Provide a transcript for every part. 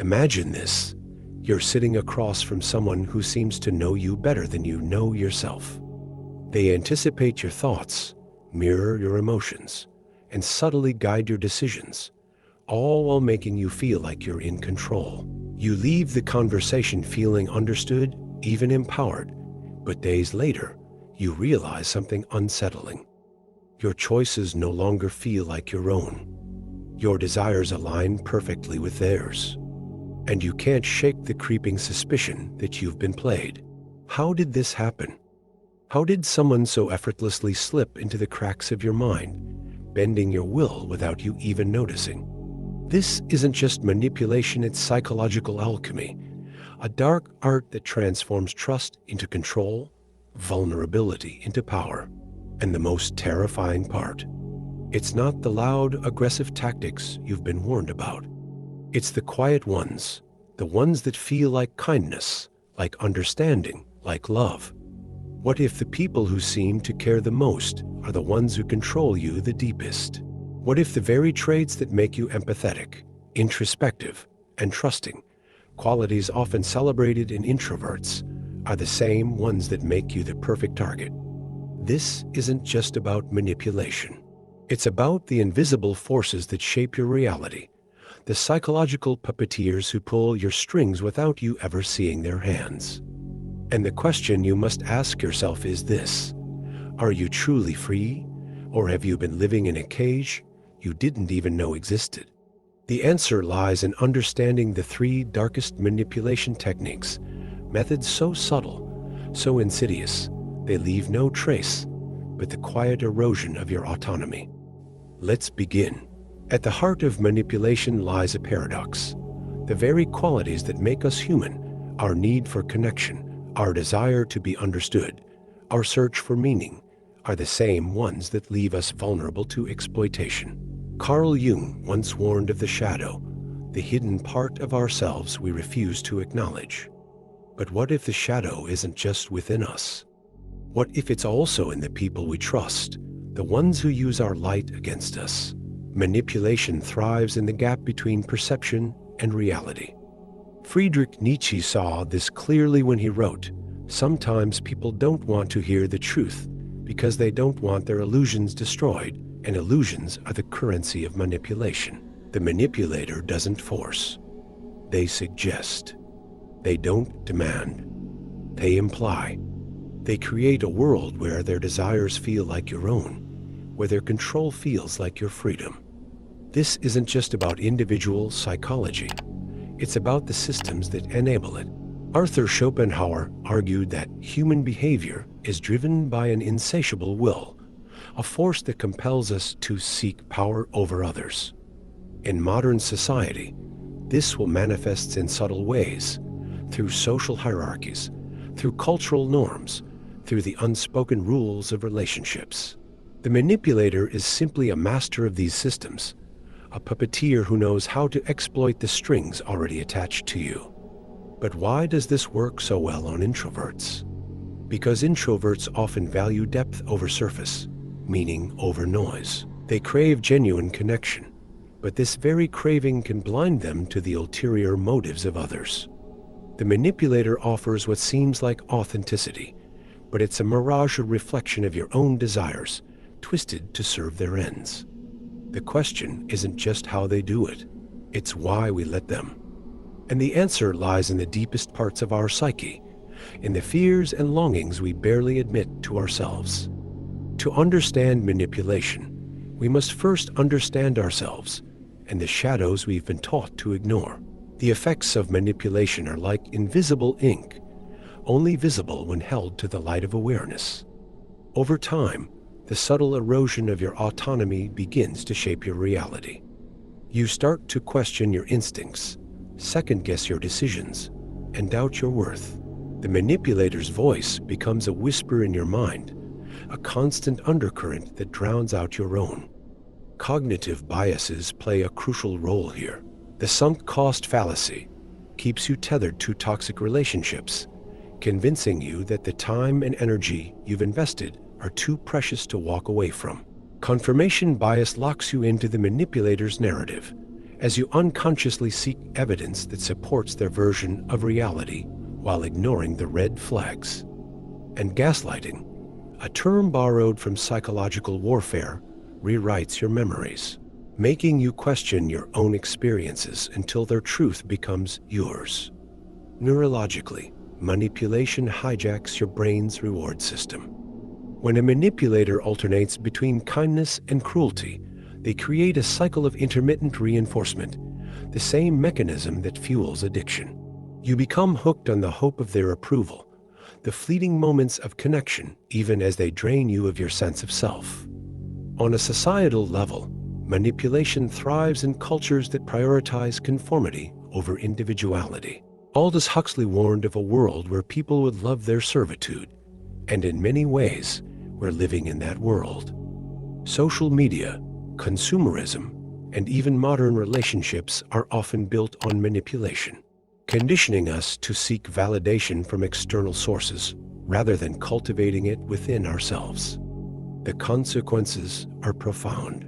Imagine this. You're sitting across from someone who seems to know you better than you know yourself. They anticipate your thoughts, mirror your emotions, and subtly guide your decisions, all while making you feel like you're in control. You leave the conversation feeling understood, even empowered, but days later, you realize something unsettling. Your choices no longer feel like your own. Your desires align perfectly with theirs. And you can't shake the creeping suspicion that you've been played. How did this happen? How did someone so effortlessly slip into the cracks of your mind, bending your will without you even noticing? This isn't just manipulation, it's psychological alchemy, a dark art that transforms trust into control, vulnerability into power. And the most terrifying part, it's not the loud, aggressive tactics you've been warned about. It's the quiet ones, the ones that feel like kindness, like understanding, like love. What if the people who seem to care the most are the ones who control you the deepest? What if the very traits that make you empathetic, introspective, and trusting, qualities often celebrated in introverts, are the same ones that make you the perfect target? This isn't just about manipulation. It's about the invisible forces that shape your reality, the psychological puppeteers who pull your strings without you ever seeing their hands. And the question you must ask yourself is this: are you truly free, or have you been living in a cage you didn't even know existed? The answer lies in understanding the three darkest manipulation techniques, methods so subtle, so insidious, they leave no trace but the quiet erosion of your autonomy. Let's begin. At the heart of manipulation lies a paradox. The very qualities that make us human, our need for connection, our desire to be understood, our search for meaning, are the same ones that leave us vulnerable to exploitation. Carl Jung once warned of the shadow, the hidden part of ourselves we refuse to acknowledge. But what if the shadow isn't just within us? What if it's also in the people we trust, the ones who use our light against us? Manipulation thrives in the gap between perception and reality. Friedrich Nietzsche saw this clearly when he wrote, "Sometimes people don't want to hear the truth because they don't want their illusions destroyed, and illusions are the currency of manipulation." The manipulator doesn't force. They suggest. They don't demand. They imply. They create a world where their desires feel like your own, where their control feels like your freedom. This isn't just about individual psychology. It's about the systems that enable it. Arthur Schopenhauer argued that human behavior is driven by an insatiable will, a force that compels us to seek power over others. In modern society, this will manifest in subtle ways, through social hierarchies, through cultural norms, through the unspoken rules of relationships. The manipulator is simply a master of these systems, a puppeteer who knows how to exploit the strings already attached to you. But why does this work so well on introverts? Because introverts often value depth over surface, meaning over noise. They crave genuine connection, but this very craving can blind them to the ulterior motives of others. The manipulator offers what seems like authenticity, but it's a mirage, a reflection of your own desires, twisted to serve their ends. The question isn't just how they do it, it's why we let them. And the answer lies in the deepest parts of our psyche, in the fears and longings we barely admit to ourselves. To understand manipulation, we must first understand ourselves and the shadows we've been taught to ignore. The effects of manipulation are like invisible ink, only visible when held to the light of awareness. Over time, the subtle erosion of your autonomy begins to shape your reality. You start to question your instincts, second-guess your decisions, and doubt your worth. The manipulator's voice becomes a whisper in your mind, a constant undercurrent that drowns out your own. Cognitive biases play a crucial role here. The sunk cost fallacy keeps you tethered to toxic relationships, convincing you that the time and energy you've invested are too precious to walk away from. Confirmation bias locks you into the manipulator's narrative, as you unconsciously seek evidence that supports their version of reality while ignoring the red flags. And gaslighting, a term borrowed from psychological warfare, rewrites your memories, making you question your own experiences until their truth becomes yours. Neurologically, manipulation hijacks your brain's reward system. When a manipulator alternates between kindness and cruelty, they create a cycle of intermittent reinforcement, the same mechanism that fuels addiction. You become hooked on the hope of their approval, the fleeting moments of connection, even as they drain you of your sense of self. On a societal level, manipulation thrives in cultures that prioritize conformity over individuality. Aldous Huxley warned of a world where people would love their servitude, and in many ways, we're living in that world. Social media, consumerism, and even modern relationships are often built on manipulation, conditioning us to seek validation from external sources rather than cultivating it within ourselves. The consequences are profound.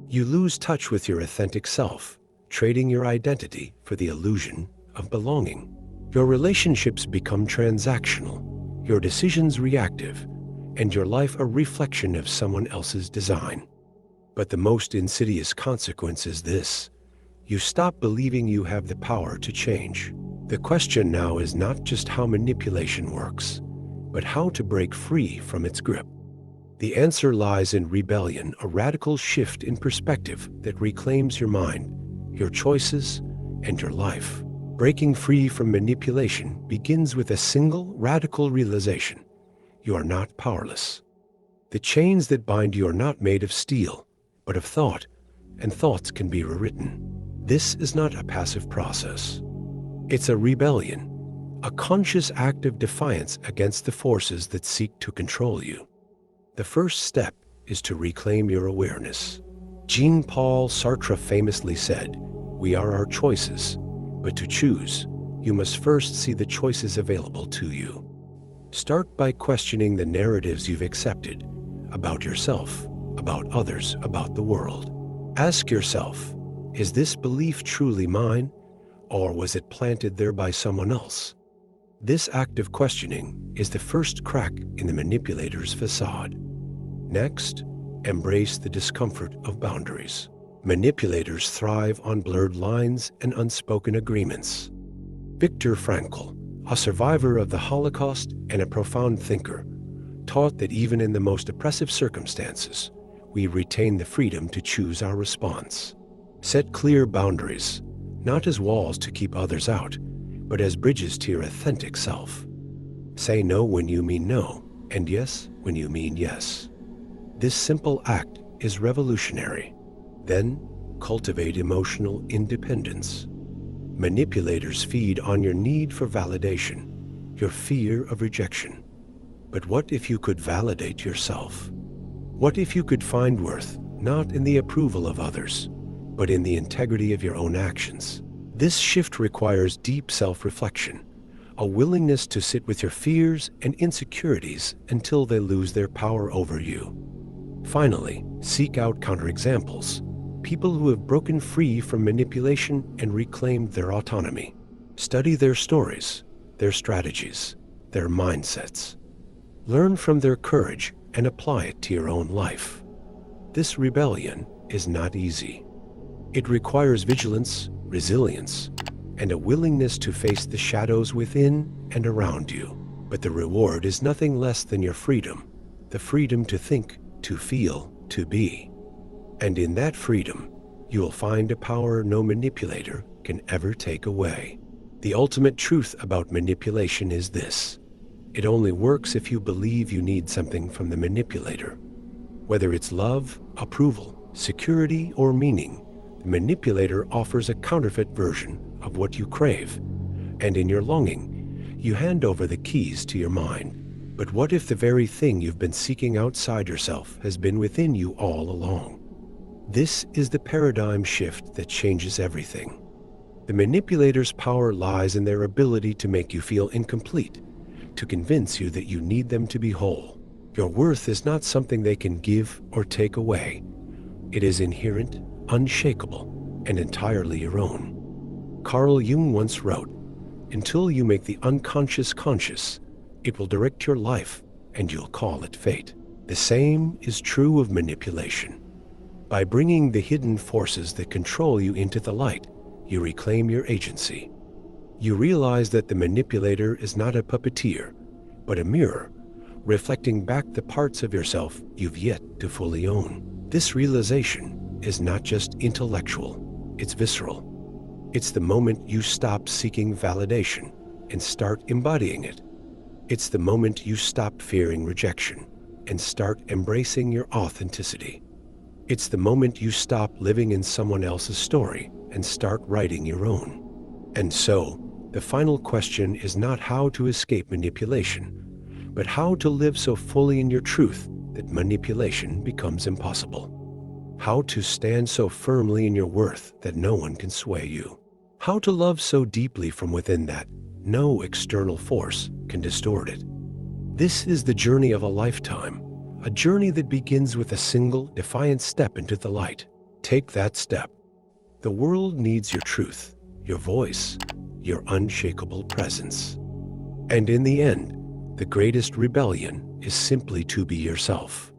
You lose touch with your authentic self, trading your identity for the illusion of belonging. Your relationships become transactional, your decisions reactive, and your life a reflection of someone else's design. But the most insidious consequence is this: you stop believing you have the power to change. The question now is not just how manipulation works, but how to break free from its grip. The answer lies in rebellion, a radical shift in perspective that reclaims your mind, your choices, and your life. Breaking free from manipulation begins with a single radical realization: you are not powerless. The chains that bind you are not made of steel, but of thought, and thoughts can be rewritten. This is not a passive process. It's a rebellion, a conscious act of defiance against the forces that seek to control you. The first step is to reclaim your awareness. Jean-Paul Sartre famously said, "We are our choices, but to choose, you must first see the choices available to you." Start by questioning the narratives you've accepted about yourself, about others, about the world. Ask yourself, is this belief truly mine, or was it planted there by someone else? This act of questioning is the first crack in the manipulator's facade. Next, embrace the discomfort of boundaries. Manipulators thrive on blurred lines and unspoken agreements. Viktor Frankl, a survivor of the Holocaust and a profound thinker, taught that even in the most oppressive circumstances, we retain the freedom to choose our response. Set clear boundaries, not as walls to keep others out, but as bridges to your authentic self. Say no when you mean no, and yes when you mean yes. This simple act is revolutionary. Then, cultivate emotional independence. Manipulators feed on your need for validation, your fear of rejection. But what if you could validate yourself? What if you could find worth not in the approval of others, but in the integrity of your own actions? This shift requires deep self-reflection, a willingness to sit with your fears and insecurities until they lose their power over you. Finally, seek out counterexamples, people who have broken free from manipulation and reclaimed their autonomy. Study their stories, their strategies, their mindsets. Learn from their courage and apply it to your own life. This rebellion is not easy. It requires vigilance, resilience, and a willingness to face the shadows within and around you. But the reward is nothing less than your freedom, the freedom to think, to feel, to be. And in that freedom, you will find a power no manipulator can ever take away. The ultimate truth about manipulation is this: it only works if you believe you need something from the manipulator. Whether it's love, approval, security, or meaning, the manipulator offers a counterfeit version of what you crave, and in your longing, you hand over the keys to your mind. But what if the very thing you've been seeking outside yourself has been within you all along? This is the paradigm shift that changes everything. The manipulator's power lies in their ability to make you feel incomplete, to convince you that you need them to be whole. Your worth is not something they can give or take away. It is inherent, unshakable, and entirely your own. Carl Jung once wrote, "Until you make the unconscious conscious, it will direct your life and you'll call it fate." The same is true of manipulation. By bringing the hidden forces that control you into the light, you reclaim your agency. You realize that the manipulator is not a puppeteer, but a mirror, reflecting back the parts of yourself you've yet to fully own. This realization is not just intellectual, it's visceral. It's the moment you stop seeking validation and start embodying it. It's the moment you stop fearing rejection and start embracing your authenticity. It's the moment you stop living in someone else's story and start writing your own. And so, the final question is not how to escape manipulation, but how to live so fully in your truth that manipulation becomes impossible. How to stand so firmly in your worth that no one can sway you. How to love so deeply from within that no external force can distort it. This is the journey of a lifetime, a journey that begins with a single, defiant step into the light. Take that step. The world needs your truth, your voice, your unshakable presence. And in the end, the greatest rebellion is simply to be yourself.